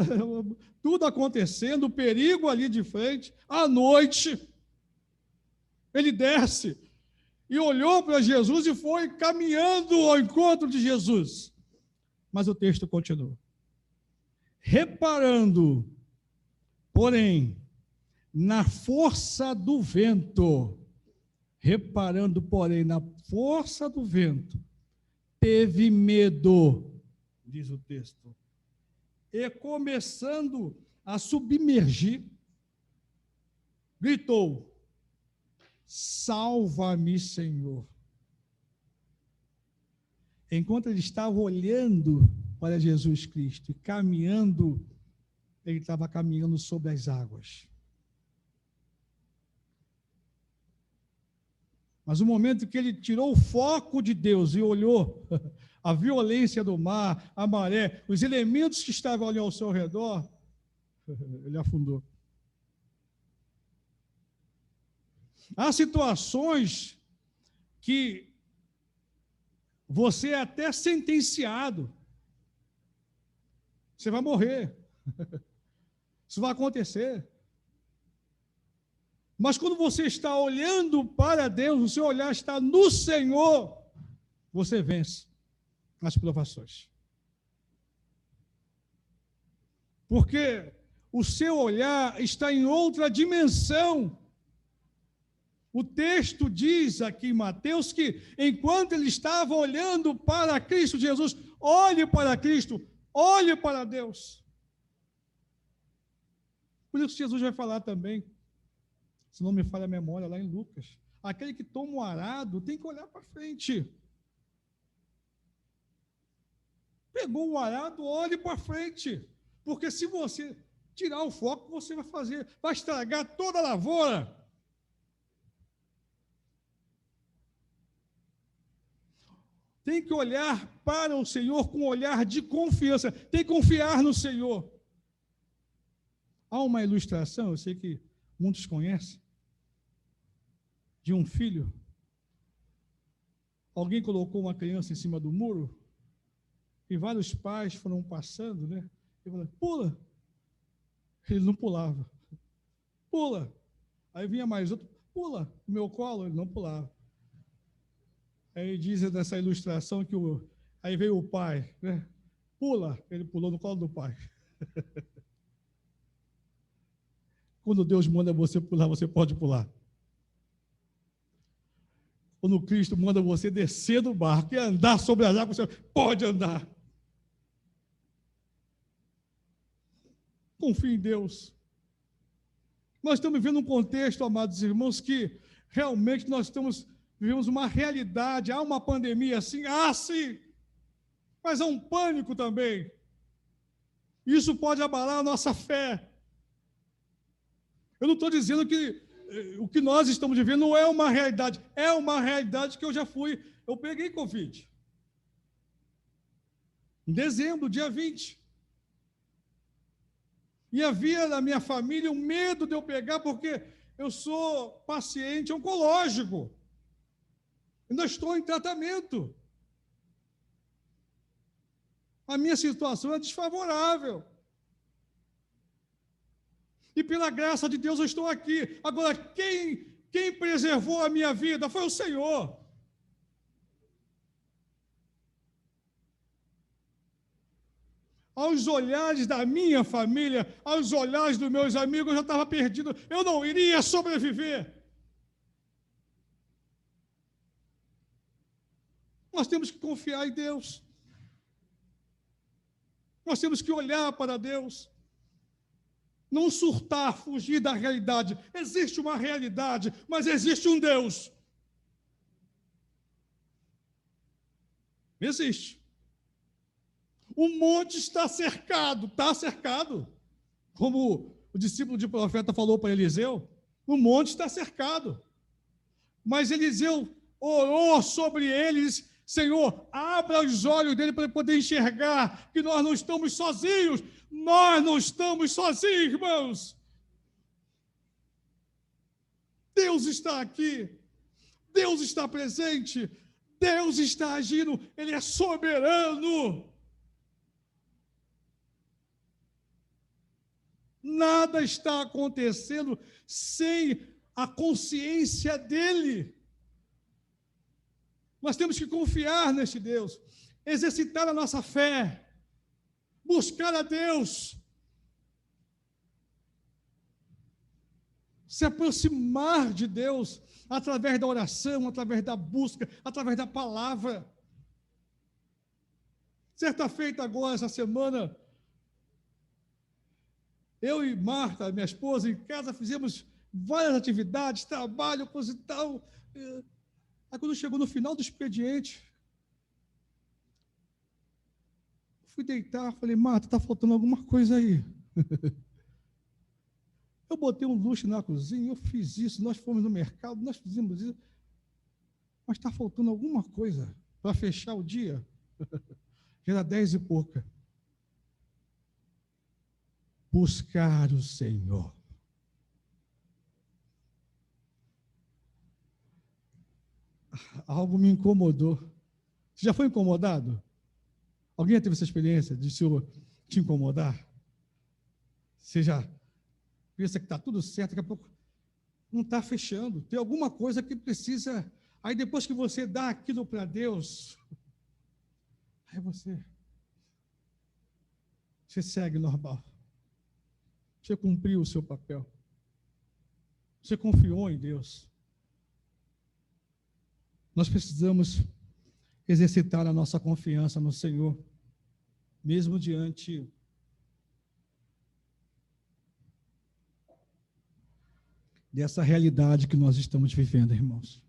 tudo acontecendo, o perigo ali de frente, à noite, ele desce e olhou para Jesus e foi caminhando ao encontro de Jesus. Mas o texto continua. Reparando, porém, na força do vento, teve medo, diz o texto, e começando a submergir, gritou, salva-me, Senhor. Enquanto ele estava olhando para Jesus Cristo e caminhando, ele estava caminhando sobre as águas. Mas o momento que ele tirou o foco de Deus e olhou a violência do mar, a maré, os elementos que estavam ali ao seu redor, ele afundou. Há situações que você é até sentenciado. Você vai morrer. Isso vai acontecer. Mas quando você está olhando para Deus, o seu olhar está no Senhor, você vence as provações. Porque o seu olhar está em outra dimensão. O texto diz aqui em Mateus que, enquanto ele estava olhando para Cristo Jesus, olhe para Cristo, olhe para Deus. Por isso Jesus vai falar também, se não me falha a memória, lá em Lucas, aquele que toma o arado tem que olhar para frente. Pegou o arado, olhe para frente. Porque se você tirar o foco, você vai estragar toda a lavoura. Tem que olhar para o Senhor com um olhar de confiança. Tem que confiar no Senhor. Há uma ilustração, eu sei que muitos conhecem, de um filho. Alguém colocou uma criança em cima do muro e vários pais foram passando, né? E falaram, pula. Ele não pulava. Pula. Aí vinha mais outro, pula. No meu colo, ele não pulava. Aí diz nessa ilustração que aí veio o pai, né? Pula. Ele pulou no colo do pai. Quando Deus manda você pular, você pode pular. Quando Cristo manda você descer do barco e andar sobre as águas, você pode andar. Confie em Deus. Nós estamos vivendo um contexto, amados irmãos, que realmente vivemos uma realidade. Há uma pandemia, sim, sim, mas há um pânico também. Isso pode abalar a nossa fé. Eu não estou dizendo que o que nós estamos vivendo não é uma realidade. É uma realidade que eu já fui. Eu peguei Covid. Em dezembro, dia 20. E havia na minha família um medo de eu pegar, porque eu sou paciente oncológico. Ainda estou em tratamento. A minha situação é desfavorável. E pela graça de Deus eu estou aqui. Agora, quem preservou a minha vida foi o Senhor. Aos olhares da minha família, aos olhares dos meus amigos, eu já estava perdido. Eu não iria sobreviver. Nós temos que confiar em Deus. Nós temos que olhar para Deus. Não surtar, fugir da realidade. Existe uma realidade, mas existe um Deus. Existe. O monte está cercado. Como o discípulo de profeta falou para Eliseu, o monte está cercado. Mas Eliseu orou sobre eles, Senhor, abra os olhos dele para ele poder enxergar que nós não estamos sozinhos. Nós não estamos sozinhos, irmãos. Deus está aqui. Deus está presente. Deus está agindo. Ele é soberano. Nada está acontecendo sem a consciência dele. Nós temos que confiar neste Deus, exercitar a nossa fé, buscar a Deus, se aproximar de Deus através da oração, através da busca, através da palavra. Certa feita agora, essa semana, eu e Marta, minha esposa, em casa fizemos várias atividades, trabalho, coisa e tal. Aí quando chegou no final do expediente, fui deitar, falei, Marta, está faltando alguma coisa aí. Eu botei um luxo na cozinha, eu fiz isso, nós fomos no mercado, nós fizemos isso, mas está faltando alguma coisa para fechar o dia. Já era 10 e pouca. Buscar o Senhor. Algo me incomodou. Você já foi incomodado? Alguém já teve essa experiência de o Senhor te incomodar? Você já pensa que está tudo certo, daqui a pouco não está fechando. Tem alguma coisa que precisa Aí depois que você dá aquilo para Deus, aí você segue normal. Você cumpriu o seu papel. Você confiou em Deus. Nós precisamos exercitar a nossa confiança no Senhor, mesmo diante dessa realidade que nós estamos vivendo, irmãos.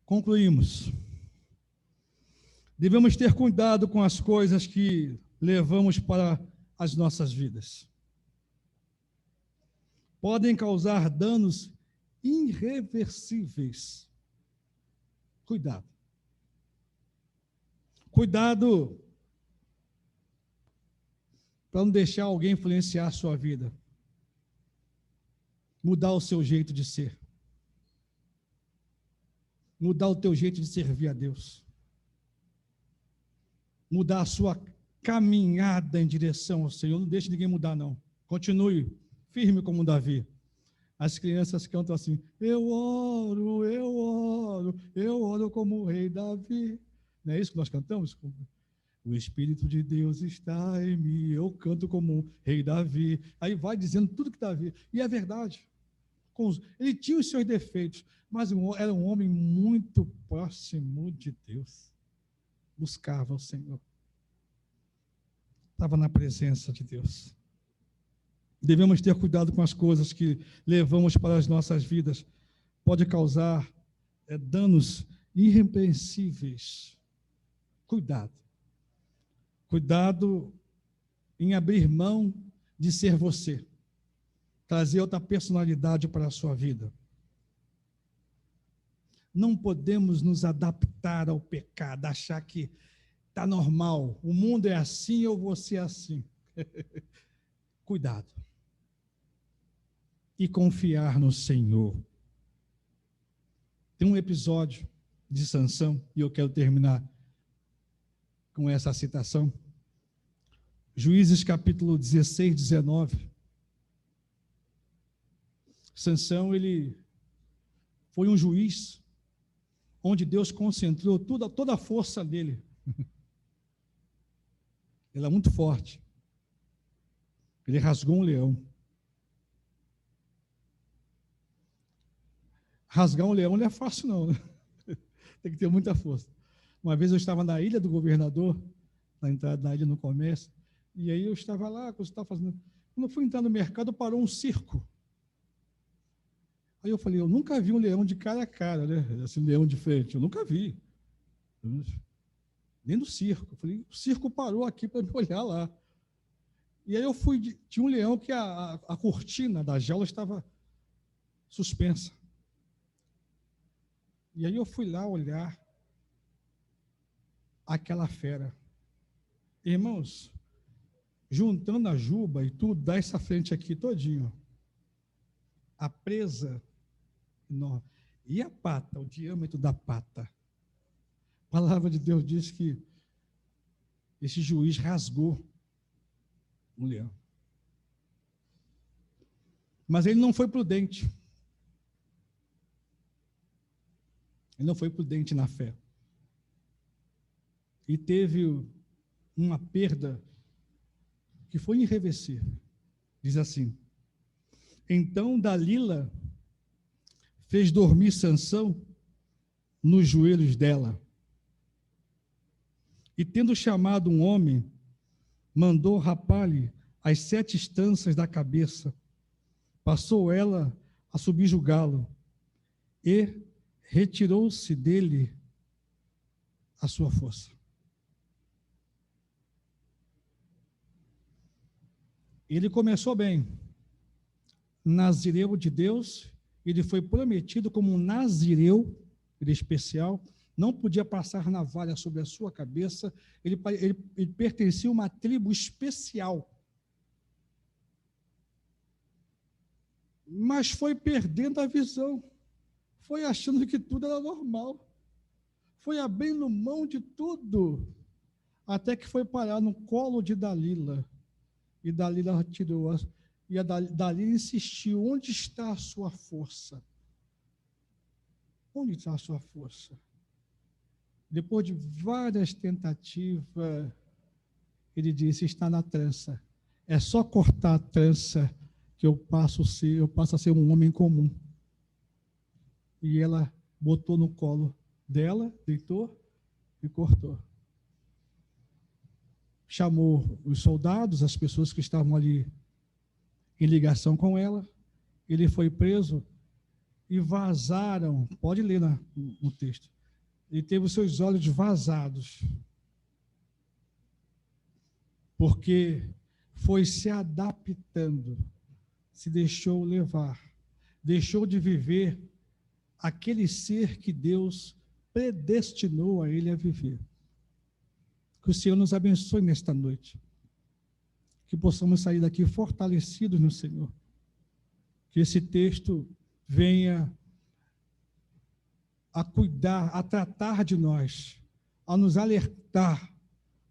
Concluímos. Devemos ter cuidado com as coisas que levamos para as nossas vidas. Podem causar danos irreversíveis. Cuidado. Cuidado para não deixar alguém influenciar a sua vida. Mudar o seu jeito de ser. Mudar o teu jeito de servir a Deus. Mudar a sua caminhada em direção ao Senhor. Não deixe ninguém mudar, não. Continue firme como Davi. As crianças cantam assim: eu oro como o rei Davi. Não é isso que nós cantamos? O Espírito de Deus está em mim, eu canto como o rei Davi. Aí vai dizendo tudo que Davi. E é verdade. Ele tinha os seus defeitos, mas era um homem muito próximo de Deus. Buscava o Senhor. Estava na presença de Deus. Devemos ter cuidado com as coisas que levamos para as nossas vidas. Pode causar danos irrepreensíveis. Cuidado. Cuidado em abrir mão de ser você. Trazer outra personalidade para a sua vida. Não podemos nos adaptar ao pecado, achar que está normal, o mundo é assim, eu vou ser assim. Cuidado. E confiar no Senhor. Tem um episódio de Sansão, e eu quero terminar com essa citação. Juízes capítulo 16, 19. Sansão, ele foi um juiz onde Deus concentrou toda a força dele. Ele é muito forte. Ele rasgou um leão. Rasgar um leão não é fácil, não. Tem que ter muita força. Uma vez eu estava na ilha do governador, na entrada da ilha no comércio, e aí eu estava lá, quando eu estava fazendo. Quando eu fui entrar no mercado, parou um circo. Aí eu falei, eu nunca vi um leão de cara a cara, né? Esse leão de frente, eu nunca vi. Nem no circo. Eu falei, o circo parou aqui para me olhar lá. E aí eu fui, tinha um leão que a cortina da jaula estava suspensa. E aí eu fui lá olhar aquela fera. Irmãos, juntando a juba e tudo, dá essa frente aqui todinho. A presa enorme. E a pata, o diâmetro da pata. A palavra de Deus diz que esse juiz rasgou um leão. Mas ele não foi prudente. Ele não foi prudente na fé. E teve uma perda que foi irreversível. Diz assim: então Dalila fez dormir Sansão nos joelhos dela. E tendo chamado um homem, mandou rapar-lhe as 7 estanças da cabeça. Passou ela a subjugá-lo e retirou-se dele a sua força. Ele começou bem, nazireu de Deus, ele foi prometido como um nazireu, ele é especial, não podia passar navalha sobre a sua cabeça, ele pertencia a uma tribo especial. Mas foi perdendo a visão, foi achando que tudo era normal, foi abrindo mão de tudo, até que foi parar no colo de Dalila, e Dalila tirou, e a Dalila insistiu: onde está a sua força? Onde está a sua força? Depois de várias tentativas, ele disse, está na trança. É só cortar a trança que eu passo a ser um homem comum. E ela botou no colo dela, deitou e cortou. Chamou os soldados, as pessoas que estavam ali em ligação com ela. Ele foi preso e vazaram, pode ler no texto, ele teve os seus olhos vazados, porque foi se adaptando, se deixou levar, deixou de viver aquele ser que Deus predestinou a ele a viver. Que o Senhor nos abençoe nesta noite, que possamos sair daqui fortalecidos no Senhor, que esse texto venha a cuidar, a tratar de nós, a nos alertar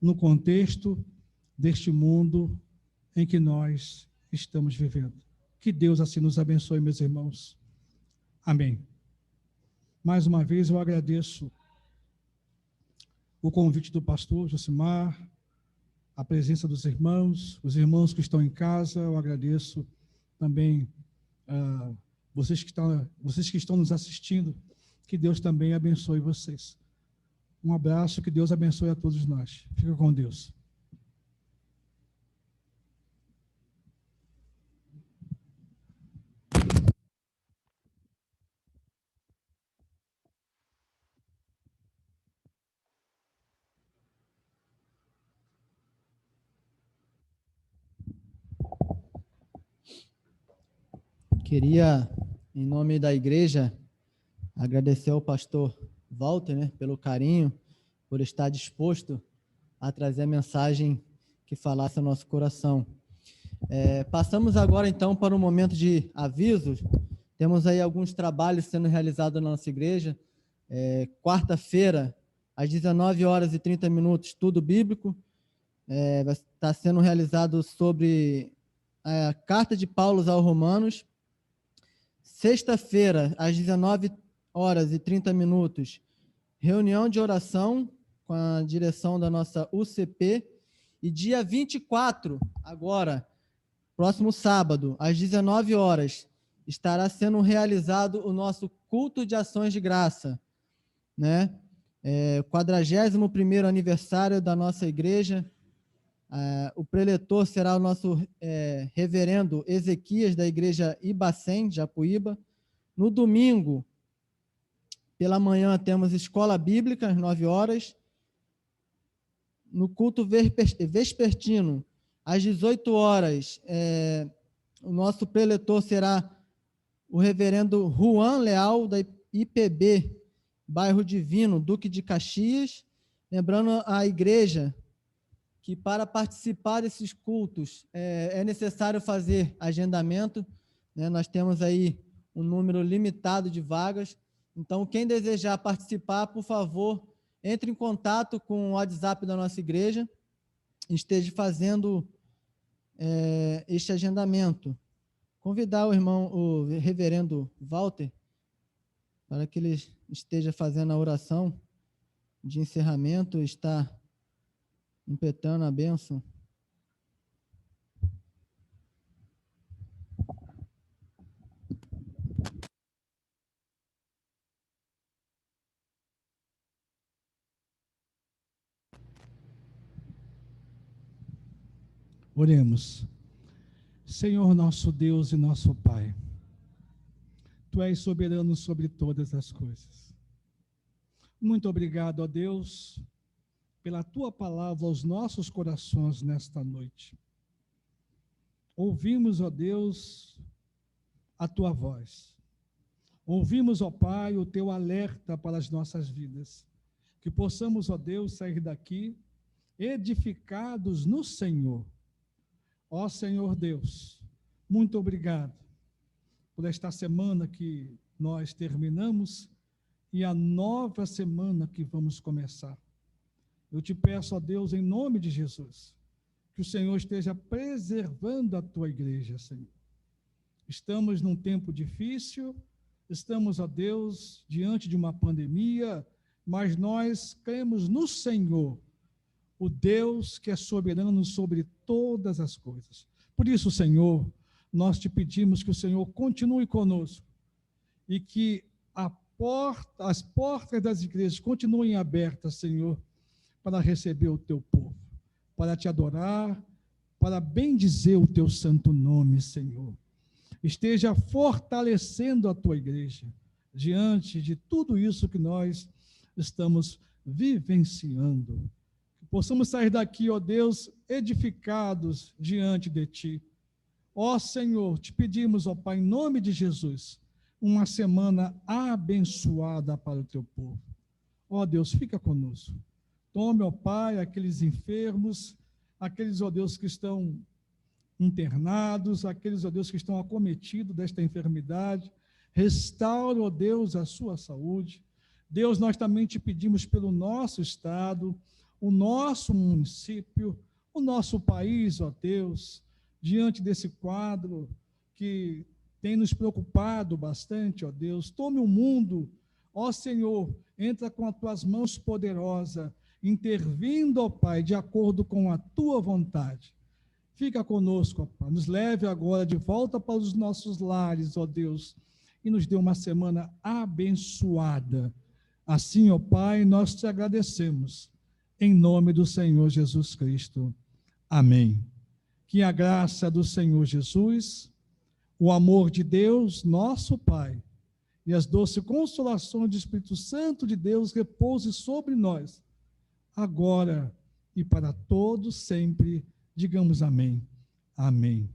no contexto deste mundo em que nós estamos vivendo. Que Deus assim nos abençoe, meus irmãos. Amém. Mais uma vez eu agradeço o convite do pastor Josimar, a presença dos irmãos, os irmãos que estão em casa, eu agradeço também vocês que estão nos assistindo, que Deus também abençoe vocês. Um abraço, que Deus abençoe a todos nós. Fica com Deus. Queria, em nome da igreja, agradecer ao pastor Walter, né, pelo carinho, por estar disposto a trazer a mensagem que falasse ao nosso coração. Passamos agora, então, para um momento de avisos. Temos aí alguns trabalhos sendo realizados na nossa igreja. Quarta-feira, às 19h30, estudo bíblico. Vai estar sendo realizado sobre a Carta de Paulo aos Romanos. Sexta-feira, às 19h30, reunião de oração com a direção da nossa UCP. E dia 24, agora, próximo sábado, às 19 horas, estará sendo realizado o nosso culto de ações de graça, né? 41º aniversário da nossa igreja. O preletor será o nosso reverendo Ezequias, da igreja Ibacém, Japuíba. No domingo, pela manhã, temos escola bíblica, às 9 horas. No culto vespertino, às 18 horas, o nosso preletor será o reverendo Juan Leal, da IPB, Bairro Divino, Duque de Caxias. Lembrando a igreja que para participar desses cultos é necessário fazer agendamento, né? Nós temos aí um número limitado de vagas. Então, quem desejar participar, por favor, entre em contato com o WhatsApp da nossa igreja, esteja fazendo este agendamento. Convidar o reverendo Walter, para que ele esteja fazendo a oração de encerramento, está impetrando a bênção. Oremos. Senhor nosso Deus e nosso Pai, Tu és soberano sobre todas as coisas. Muito obrigado, ó Deus, pela Tua palavra aos nossos corações nesta noite. Ouvimos, ó Deus, a Tua voz. Ouvimos, ó Pai, o Teu alerta para as nossas vidas. Que possamos, ó Deus, sair daqui edificados no Senhor. Ó Senhor Deus, muito obrigado por esta semana que nós terminamos e a nova semana que vamos começar. Eu te peço, ó Deus, em nome de Jesus, que o Senhor esteja preservando a tua igreja, Senhor. Estamos num tempo difícil, Estamos, ó Deus, diante de uma pandemia, mas nós cremos no Senhor, o Deus que é soberano sobre todas as coisas. Por isso, Senhor, nós te pedimos que o Senhor continue conosco e que as portas das igrejas continuem abertas, Senhor, para receber o teu povo, para te adorar, para bendizer o teu santo nome, Senhor. Esteja fortalecendo a tua igreja diante de tudo isso que nós estamos vivenciando. Que possamos sair daqui, ó Deus, edificados diante de ti. Ó Senhor, te pedimos, ó Pai, em nome de Jesus, uma semana abençoada para o teu povo. Ó Deus, fica conosco. Tome, ó Pai, aqueles enfermos, aqueles, ó Deus, que estão internados, aqueles, ó Deus, que estão acometidos desta enfermidade. Restaura, ó Deus, a sua saúde. Deus, nós também te pedimos pelo nosso estado, o nosso município, o nosso país, ó Deus, diante desse quadro que tem nos preocupado bastante, ó Deus. Tome o mundo, ó Senhor, entra com as tuas mãos poderosas, intervindo, ó Pai, de acordo com a tua vontade. Fica conosco, ó Pai, nos leve agora de volta para os nossos lares, ó Deus, e nos dê uma semana abençoada. Assim, ó Pai, nós te agradecemos, em nome do Senhor Jesus Cristo. Amém. Que a graça do Senhor Jesus, o amor de Deus, nosso Pai, e as doces consolações do Espírito Santo de Deus repouse sobre nós, agora e para todos sempre. Digamos amém. Amém.